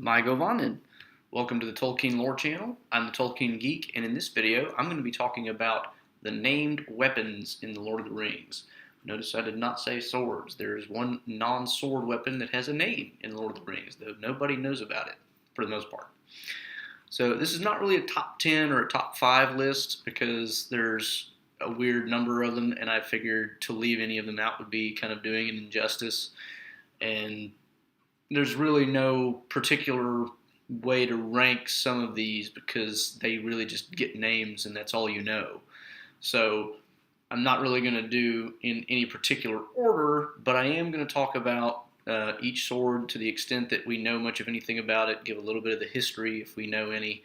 My Govanden. Welcome to the Tolkien Lore Channel. I'm the Tolkien Geek, and in this video, I'm going to be talking about the named weapons in the Lord of the Rings. Notice I did not say swords. There is one non-sword weapon that has a name in the Lord of the Rings, though nobody knows about it, for the most part. So this is not really a top 10 or a top 5 list, because there's a weird number of them, and I figured to leave any of them out would be kind of doing an injustice, and there's really no particular way to rank some of these because they really just get names and that's all you know. So I'm not really going to do in any particular order, but I am going to talk about each sword to the extent that we know much of anything about it, give a little bit of the history if we know any,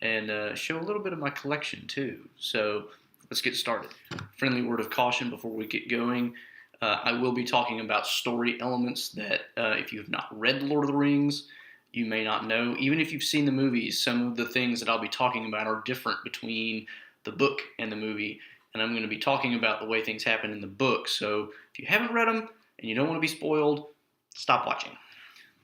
and show a little bit of my collection too. So let's get started. Friendly word of caution before we get going. I will be talking about story elements that if you have not read The Lord of the Rings, you may not know. Even if you've seen the movies, some of the things that I'll be talking about are different between the book and the movie, and I'm going to be talking about the way things happen in the book. So if you haven't read them and you don't want to be spoiled, stop watching.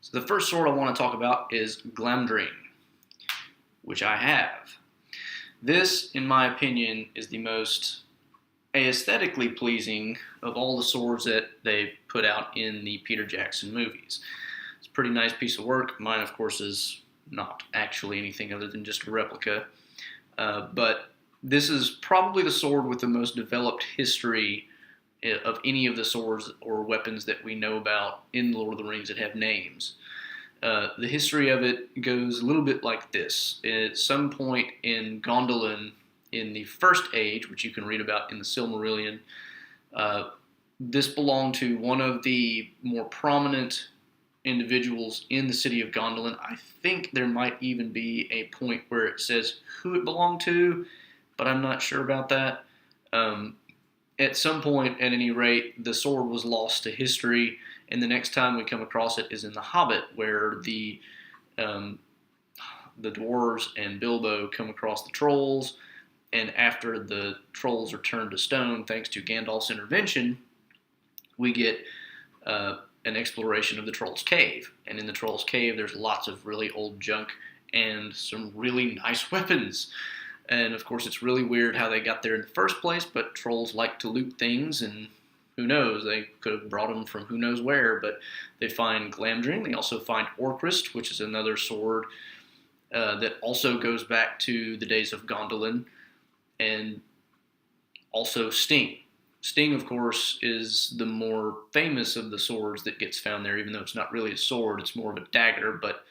So the first sword I want to talk about is Glamdring, which I have. This, in my opinion, is the most aesthetically pleasing of all the swords that they've put out in the Peter Jackson movies. It's a pretty nice piece of work. Mine, of course, is not actually anything other than just a replica. But this is probably the sword with the most developed history of any of the swords or weapons that we know about in Lord of the Rings that have names. The history of it goes a little bit like this. At some point in Gondolin, in the First Age, which you can read about in the Silmarillion, this belonged to one of the more prominent individuals in the city of Gondolin. I think there might even be a point where it says who it belonged to, but I'm not sure about that. At some point, at any rate, the sword was lost to history, and the next time we come across it is in The Hobbit, where the dwarves and Bilbo come across the trolls, and after the trolls are turned to stone, thanks to Gandalf's intervention, we get an exploration of the Troll's Cave. And in the Troll's Cave, there's lots of really old junk and some really nice weapons. And of course, it's really weird how they got there in the first place, but trolls like to loot things, and who knows, they could have brought them from who knows where, but they find Glamdring. They also find Orcrist, which is another sword that also goes back to the days of Gondolin, and also Sting. Sting, of course, is the more famous of the swords that gets found there, even though it's not really a sword, it's more of a dagger, but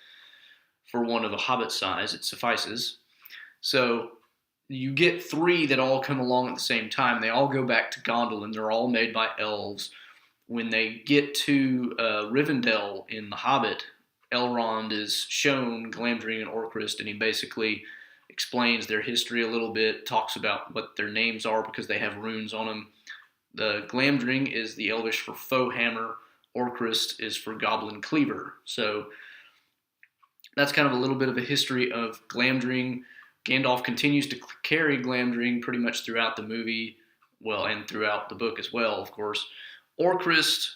for one of a hobbit size, it suffices. So you get three that all come along at the same time. They all go back to Gondolin. They're all made by elves. When they get to Rivendell in The Hobbit, Elrond is shown Glamdring and Orcrist, and he basically explains their history a little bit, talks about what their names are because they have runes on them. The Glamdring is the Elvish for foe hammer. Orcrist is for goblin cleaver. So that's kind of a little bit of a history of Glamdring. Gandalf continues to carry Glamdring pretty much throughout the movie, well, and throughout the book as well, of course. Orcrist,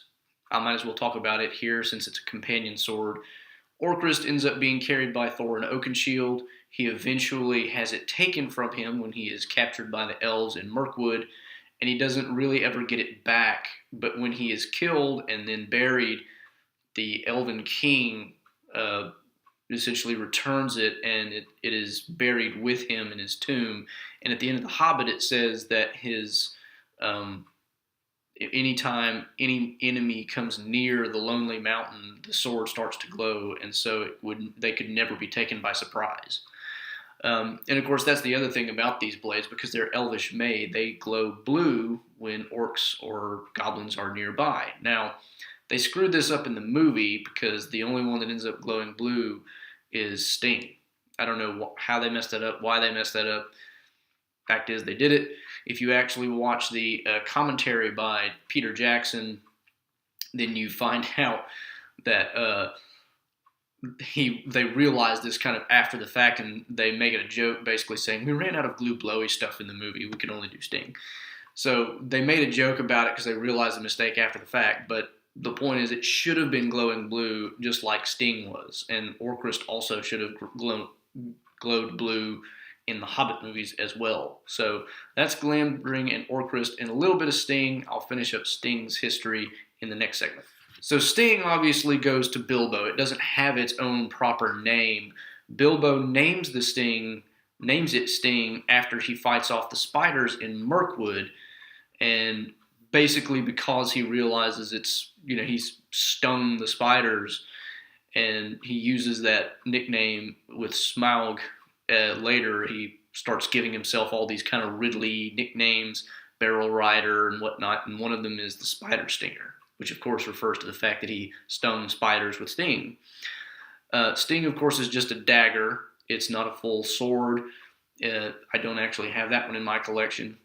I might as well talk about it here since it's a companion sword. Orcrist ends up being carried by Thorin Oakenshield. He eventually has it taken from him when he is captured by the elves in Mirkwood, and he doesn't really ever get it back. But when he is killed and then buried, the Elven King essentially returns it, and it is buried with him in his tomb. And at the end of The Hobbit, it says that his anytime any enemy comes near the Lonely Mountain, the sword starts to glow, and so they could never be taken by surprise. And of course, that's the other thing about these blades, because they're elvish made. They glow blue when orcs or goblins are nearby. Now, they screwed this up in the movie because the only one that ends up glowing blue is Sting. I don't know how they messed that up, why they messed that up. Fact is, they did it. If you actually watch the commentary by Peter Jackson, then you find out that they realized this kind of after the fact, and they make it a joke basically saying, we ran out of glue blowy stuff in the movie, we could only do Sting. So they made a joke about it because they realized the mistake after the fact, but the point is, it should have been glowing blue, just like Sting was, and Orcrist also should have glowed blue in the Hobbit movies as well. So that's Glamdring and Orcrist, and a little bit of Sting. I'll finish up Sting's history in the next segment. So Sting obviously goes to Bilbo. It doesn't have its own proper name. Bilbo names it Sting after he fights off the spiders in Mirkwood, and basically because he realizes he's stung the spiders, and he uses that nickname with Smaug. Later, he starts giving himself all these kind of Ridley nicknames, Barrel Rider and whatnot, and one of them is the Spider Stinger, which of course refers to the fact that he stung spiders with Sting. Sting, of course, is just a dagger. It's not a full sword. I don't actually have that one in my collection.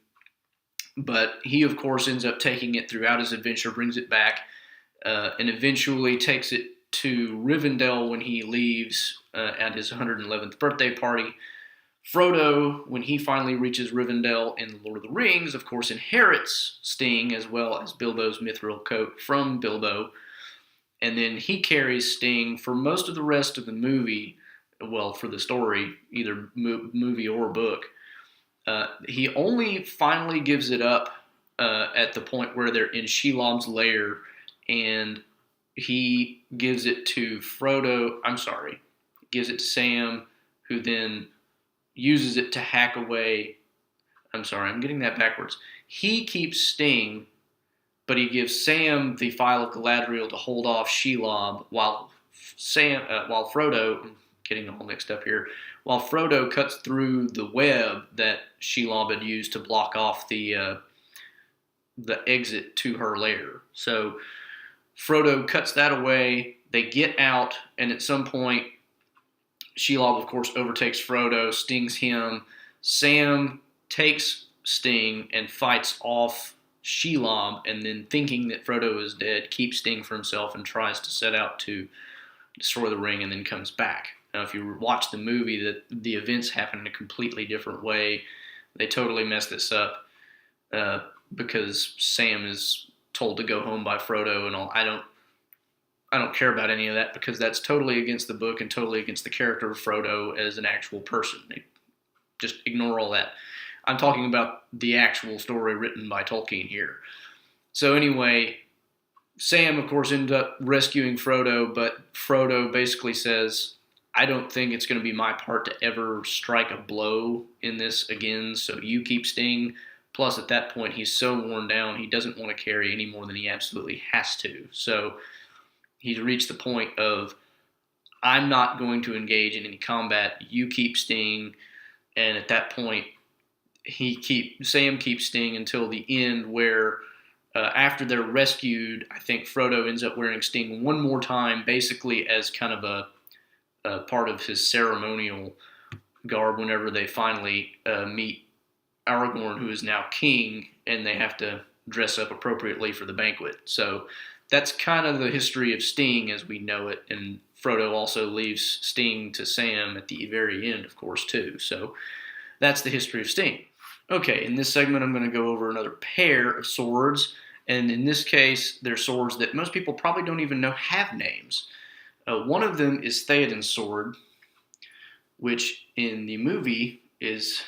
But he, of course, ends up taking it throughout his adventure, brings it back, and eventually takes it to Rivendell when he leaves at his 111th birthday party. Frodo, when he finally reaches Rivendell in The Lord of the Rings, of course, inherits Sting as well as Bilbo's mithril coat from Bilbo. And then he carries Sting for most of the rest of the movie, well, for the story, either movie or book. He only finally gives it up at the point where they're in Shelob's lair, and he gives it to gives it to Sam, who then uses it to hack away. I'm getting that backwards. He keeps Sting, but he gives Sam the Phial of Galadriel to hold off Shelob, while Frodo, I'm getting all mixed up here, while Frodo cuts through the web that Shelob had used to block off the exit to her lair. So Frodo cuts that away. They get out, and at some point, Shelob, of course, overtakes Frodo, stings him. Sam takes Sting and fights off Shelob, and then thinking that Frodo is dead, keeps Sting for himself and tries to set out to destroy the ring, and then comes back. Now, if you watch the movie, the events happen in a completely different way. They totally mess this up because Sam is told to go home by Frodo and all. I don't care about any of that because that's totally against the book and totally against the character of Frodo as an actual person. Just ignore all that. I'm talking about the actual story written by Tolkien here. So anyway, Sam, of course, ends up rescuing Frodo, but Frodo basically says, I don't think it's going to be my part to ever strike a blow in this again, so you keep Sting. Plus, at that point, he's so worn down, he doesn't want to carry any more than he absolutely has to. So he's reached the point of, I'm not going to engage in any combat, you keep Sting. And at that point, Sam keeps Sting until the end, where after they're rescued, I think Frodo ends up wearing Sting one more time, basically as kind of a part of his ceremonial garb whenever they finally meet Aragorn, who is now king, and they have to dress up appropriately for the banquet. So that's kind of the history of Sting as we know it, and Frodo also leaves Sting to Sam at the very end, of course, too. So that's the history of Sting. Okay, in this segment I'm going to go over another pair of swords, and in this case they're swords that most people probably don't even know have names. One of them is Theoden's sword, which in the movie is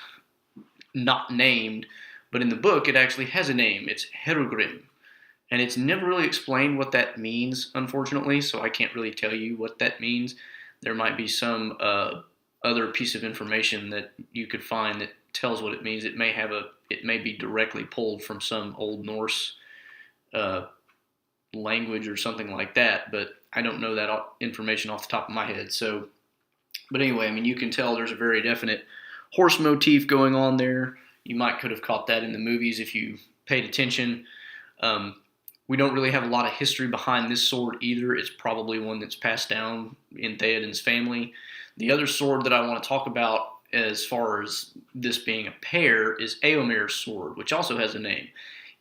not named, but in the book it actually has a name. It's Herugrim, and it's never really explained what that means, unfortunately, so I can't really tell you what that means. There might be some other piece of information that you could find that tells what it means. It may be directly pulled from some Old Norse language or something like that, but I don't know that information off the top of my head. So, but anyway, I mean, you can tell there's a very definite horse motif going on there. You could have caught that in the movies if you paid attention. We don't really have a lot of history behind this sword either. It's probably one that's passed down in Theoden's family. The other sword that I want to talk about as far as this being a pair is Eomer's sword, which also has a name.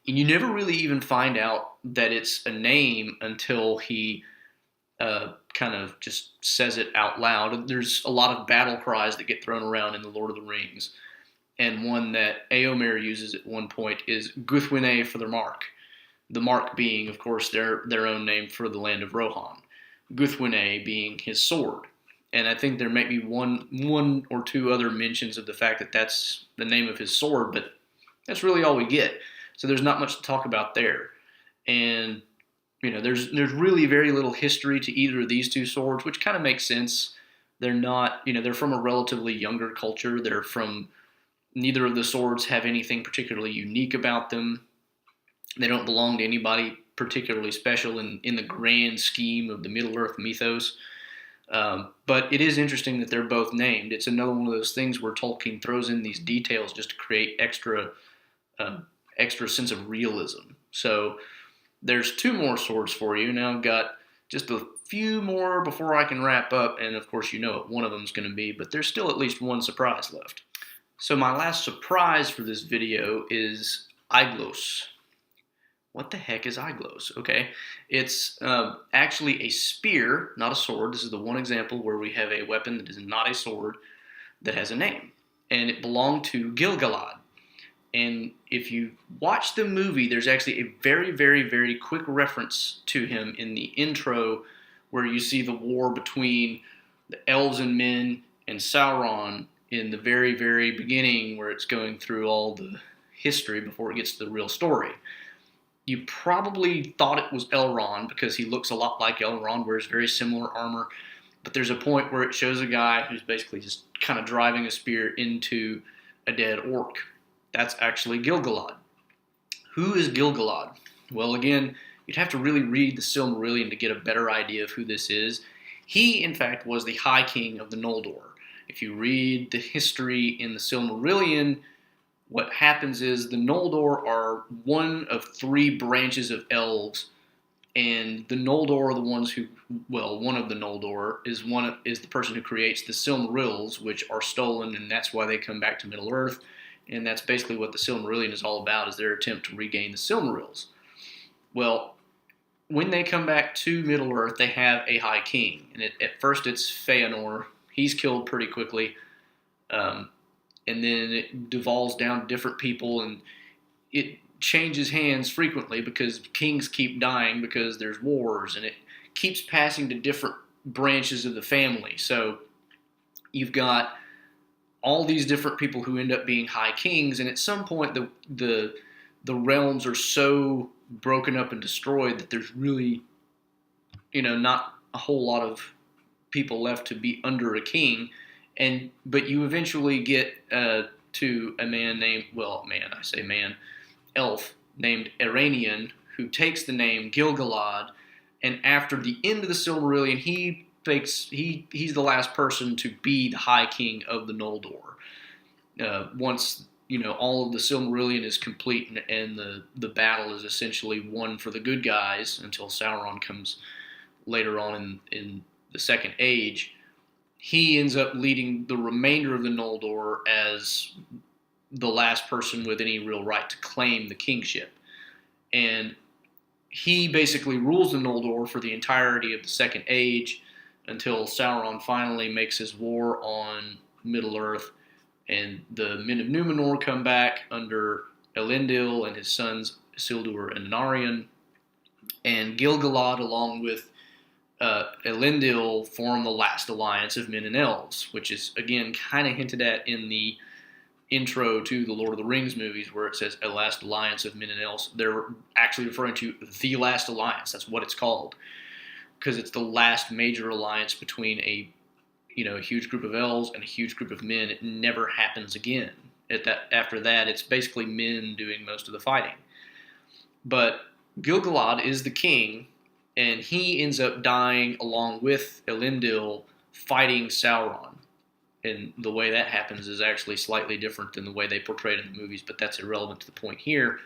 And you never really even find out that it's a name until he kind of just says it out loud. There's a lot of battle cries that get thrown around in The Lord of the Rings. And one that Eomer uses at one point is Guthwine for the mark. The mark being, of course, their own name for the land of Rohan. Guthwine being his sword. And I think there may be one or two other mentions of the fact that that's the name of his sword, but that's really all we get. So there's not much to talk about there. And there's really very little history to either of these two swords, which kind of makes sense. They're not, they're from a relatively younger culture. Neither of the swords have anything particularly unique about them. They don't belong to anybody particularly special in the grand scheme of the Middle-earth mythos. But it is interesting that they're both named. It's another one of those things where Tolkien throws in these details just to create extra sense of realism. So there's two more swords for you. Now I've got just a few more before I can wrap up, and of course you know what one of them is going to be, but there's still at least one surprise left. So my last surprise for this video is Aiglos. What the heck is Aiglos? Okay, it's actually a spear, not a sword. This is the one example where we have a weapon that is not a sword that has a name, and it belonged to Gil-galad. And if you watch the movie, there's actually a very, very, very quick reference to him in the intro where you see the war between the elves and men and Sauron in the very, very beginning where it's going through all the history before it gets to the real story. You probably thought it was Elrond because he looks a lot like Elrond, wears very similar armor. But there's a point where it shows a guy who's basically just kind of driving a spear into a dead orc. That's actually Gil-galad. Who is Gil-galad? Well, again, you'd have to really read the Silmarillion to get a better idea of who this is. He, in fact, was the High King of the Noldor. If you read the history in the Silmarillion, what happens is the Noldor are one of three branches of elves, and the Noldor are the ones who, well, one of the Noldor is the person who creates the Silmarils, which are stolen, and that's why they come back to Middle-earth. And that's basically what the Silmarillion is all about, is their attempt to regain the Silmarils. Well, when they come back to Middle-earth, they have a High King. And at first it's Feanor. He's killed pretty quickly. And then it devolves down to different people, and it changes hands frequently because kings keep dying because there's wars, and it keeps passing to different branches of the family. So you've got all these different people who end up being high kings, and at some point the realms are so broken up and destroyed that there's really, not a whole lot of people left to be under a king, but you eventually get to a man named, elf named Iranian, who takes the name Gil-galad, and after the end of the Silmarillion, he's the last person to be the High King of the Noldor. Once all of the Silmarillion is complete and the battle is essentially won for the good guys until Sauron comes later on in the Second Age, he ends up leading the remainder of the Noldor as the last person with any real right to claim the kingship. And he basically rules the Noldor for the entirety of the Second Age until Sauron finally makes his war on Middle-earth, and the Men of Numenor come back under Elendil and his sons Isildur and Anarion, and Gil-galad, along with Elendil, form the last alliance of men and elves, which is, again, kind of hinted at in the intro to the Lord of the Rings movies where it says a last alliance of men and elves. They're actually referring to the last alliance. That's what it's called, because it's the last major alliance between a huge group of elves and a huge group of men. It never happens again. After that, it's basically men doing most of the fighting. But Gil-galad is the king, and he ends up dying along with Elendil fighting Sauron. And the way that happens is actually slightly different than the way they portrayed it in the movies, but that's irrelevant to the point here.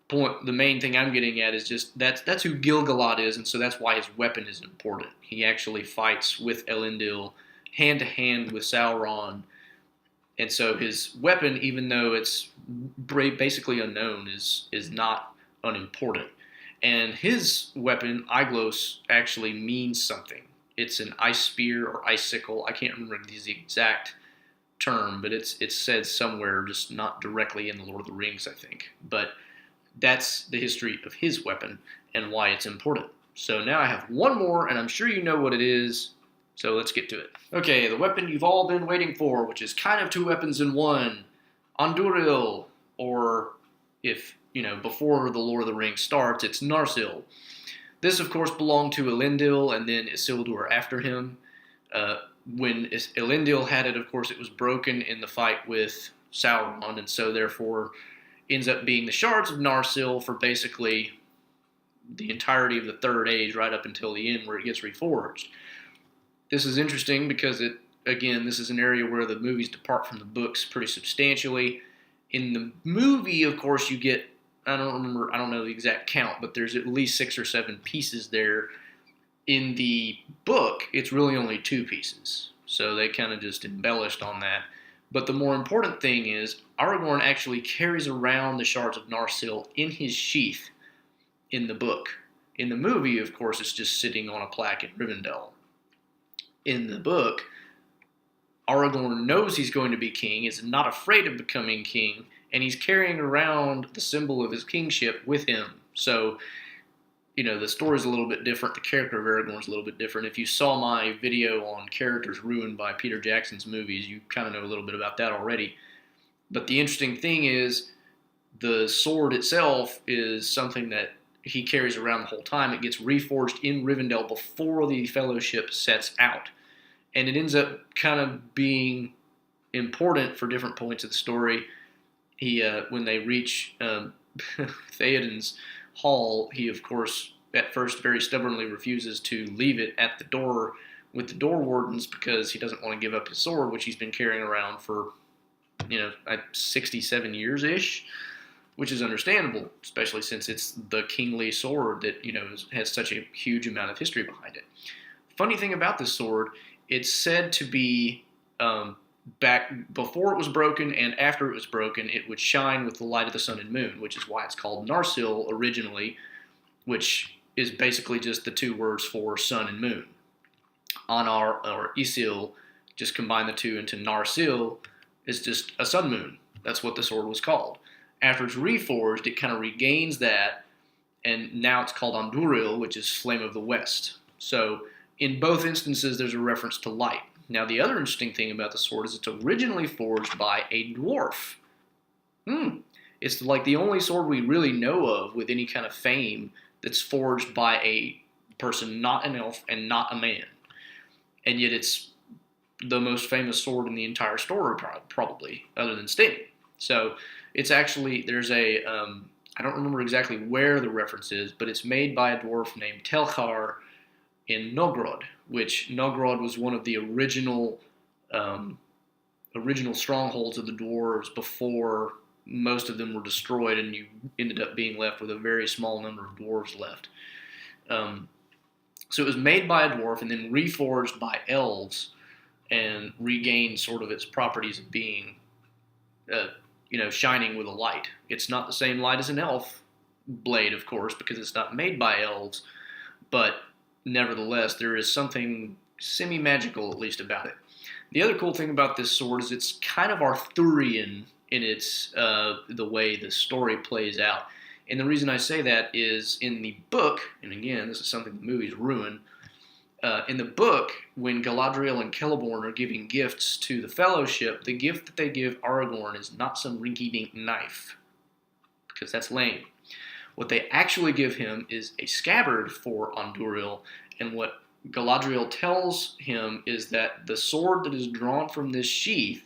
The main thing I'm getting at is just that's who Gil-galad is, and so that's why his weapon is important. He actually fights with Elendil hand to hand with Sauron, and so his weapon, even though it's basically unknown, is not unimportant. And his weapon, Aiglos, actually means something. It's an ice spear or icicle. I can't remember the exact term, but it's said somewhere, just not directly in the Lord of the Rings, I think. But That's the history of his weapon and why it's important. So now I have one more, and I'm sure you know what it is, so let's get to it. Okay, the weapon you've all been waiting for, which is kind of two weapons in one. Andúril, or if, before the Lord of the Rings starts, it's Narsil. This, of course, belonged to Elendil and then Isildur after him. When Elendil had it, of course, it was broken in the fight with Sauron, and so therefore ends up being the shards of Narsil for basically the entirety of the Third Age, right up until the end where it gets reforged. This is interesting because this is an area where the movies depart from the books pretty substantially. In the movie, of course, you get, I don't know the exact count, but there's at least 6 or 7 pieces there. In the book, it's really only 2 pieces. So they kind of just embellished on that. But the more important thing is, Aragorn actually carries around the shards of Narsil in his sheath in the book. In the movie, of course, it's just sitting on a plaque in Rivendell. In the book, Aragorn knows he's going to be king, is not afraid of becoming king, and he's carrying around the symbol of his kingship with him. So, the story's a little bit different. The character of Aragorn's a little bit different. If you saw my video on characters ruined by Peter Jackson's movies, you kind of know a little bit about that already. But the interesting thing is, the sword itself is something that he carries around the whole time. It gets reforged in Rivendell before the Fellowship sets out. And it ends up kind of being important for different points of the story. When they reach Theoden's hall, he, of course, at first very stubbornly refuses to leave it at the door with the door wardens because he doesn't want to give up his sword, which he's been carrying around for, 67 years-ish, which is understandable, especially since it's the kingly sword that, has such a huge amount of history behind it. Funny thing about this sword, it's said to be back before it was broken and after it was broken, it would shine with the light of the sun and moon, which is why it's called Narsil originally, which is basically just the 2 words for sun and moon. Anar or Isil, just combine the 2 into Narsil, is just a sun moon. That's what the sword was called. After it's reforged, it kind of regains that, and now it's called Andúril, which is Flame of the West. So in both instances, there's a reference to light. Now, the other interesting thing about the sword is it's originally forged by a dwarf. It's like the only sword we really know of with any kind of fame that's forged by a person, not an elf and not a man. And yet it's the most famous sword in the entire story, probably, other than Sting. So it's actually, there's a, I don't remember exactly where the reference is, but it's made by a dwarf named Telchar in Nogrod, which Nogrod was one of the original strongholds of the dwarves before most of them were destroyed, and you ended up being left with a very small number of dwarves left. So it was made by a dwarf and then reforged by elves and regained sort of its properties of being, shining with a light. It's not the same light as an elf blade, of course, because it's not made by elves, but nevertheless, there is something semi-magical, at least, about it. The other cool thing about this sword is it's kind of Arthurian in its the way the story plays out. And the reason I say that is in the book, and again, this is something the movies ruin, in the book, when Galadriel and Celeborn are giving gifts to the Fellowship, the gift that they give Aragorn is not some rinky-dink knife, because that's lame. What they actually give him is a scabbard for Andúril, and what Galadriel tells him is that the sword that is drawn from this sheath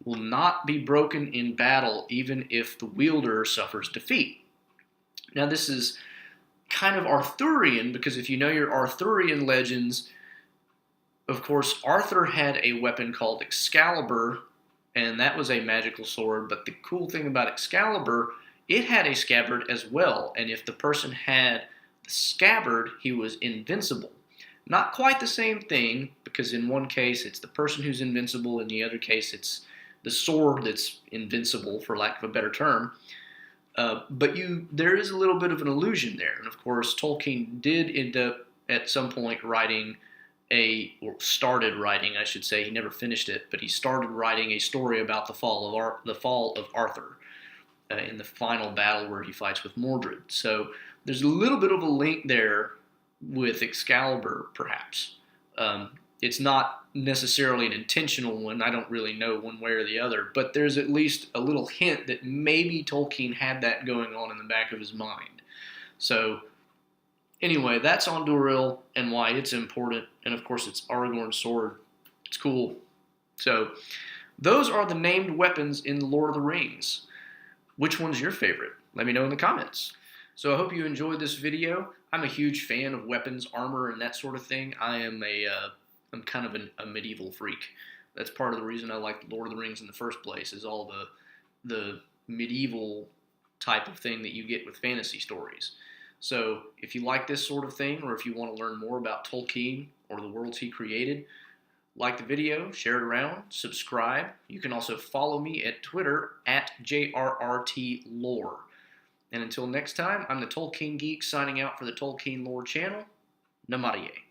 will not be broken in battle even if the wielder suffers defeat. Now this is kind of Arthurian, because if you know your Arthurian legends, of course Arthur had a weapon called Excalibur, and that was a magical sword, but the cool thing about Excalibur, it had a scabbard as well, and if the person had the scabbard, he was invincible. Not quite the same thing, because in one case it's the person who's invincible, in the other case it's the sword that's invincible, for lack of a better term. But there is a little bit of an illusion there, and of course Tolkien did end up at some point started writing, I should say, he never finished it, but he started writing a story about the fall of Arthur. in the final battle where he fights with Mordred. So there's a little bit of a link there with Excalibur, perhaps. It's not necessarily an intentional one. I don't really know one way or the other, but there's at least a little hint that maybe Tolkien had that going on in the back of his mind. So anyway, that's Andúril and why it's important, and of course it's Aragorn's sword. It's cool. So those are the named weapons in The Lord of the Rings. Which one's your favorite? Let me know in the comments. So I hope you enjoyed this video. I'm a huge fan of weapons, armor, and that sort of thing. I'm kind of a medieval freak. That's part of the reason I like The Lord of the Rings in the first place, is all the medieval type of thing that you get with fantasy stories. So if you like this sort of thing, or if you want to learn more about Tolkien or the worlds he created, like the video, share it around, subscribe. You can also follow me at Twitter at JRRTLore. And until next time, I'm the Tolkien Geek signing out for the Tolkien Lore channel. Namaste.